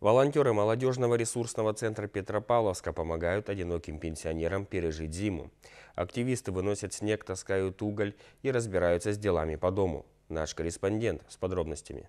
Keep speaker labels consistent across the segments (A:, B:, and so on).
A: Волонтеры молодежного ресурсного центра Петропавловска помогают одиноким пенсионерам пережить зиму. Активисты выносят снег, таскают уголь и разбираются с делами по дому. Наш корреспондент с подробностями.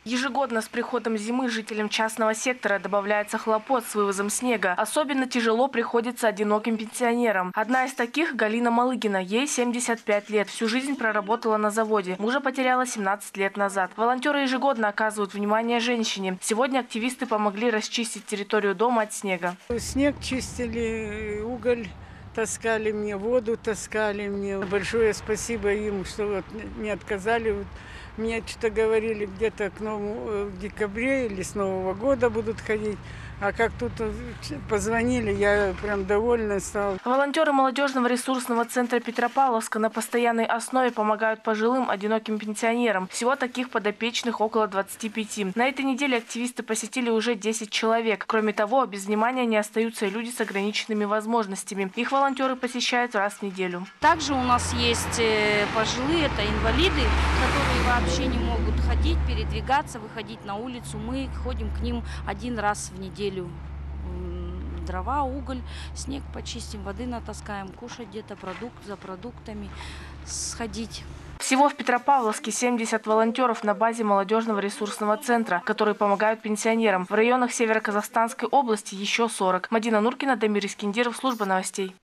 B: Ежегодно с приходом зимы жителям частного сектора добавляется хлопот с вывозом снега. Особенно тяжело приходится одиноким пенсионерам. Одна из таких – Галина Малыгина. Ей 75 лет. Всю жизнь проработала на заводе. Мужа потеряла 17 лет назад. Волонтеры ежегодно оказывают внимание женщине. Сегодня активисты помогли расчистить территорию дома от снега.
C: Снег чистили, уголь таскали мне, воду таскали мне. Большое спасибо им, что вот не отказали. Мне что-то говорили, где-то к новому в декабре или с Нового года будут ходить. А как тут позвонили, я прям довольна стала.
B: Волонтеры молодежного ресурсного центра Петропавловска на постоянной основе помогают пожилым, одиноким пенсионерам. Всего таких подопечных около 25. На этой неделе активисты посетили уже 10 человек. Кроме того, без внимания не остаются и люди с ограниченными возможностями. Их волонтеры посещают раз в неделю.
D: Также у нас есть пожилые, это инвалиды, которые вообще не могут ходить, передвигаться, выходить на улицу. Мы ходим к ним один раз в неделю. Дрова, уголь, снег почистим, воды натаскаем, кушать где-то за продуктами, сходить.
B: Всего в Петропавловске 70 волонтеров на базе молодежного ресурсного центра, которые помогают пенсионерам. В районах Северо-Казахстанской области еще 40. Мадина Нуркина, Дамир Искендиров, служба новостей.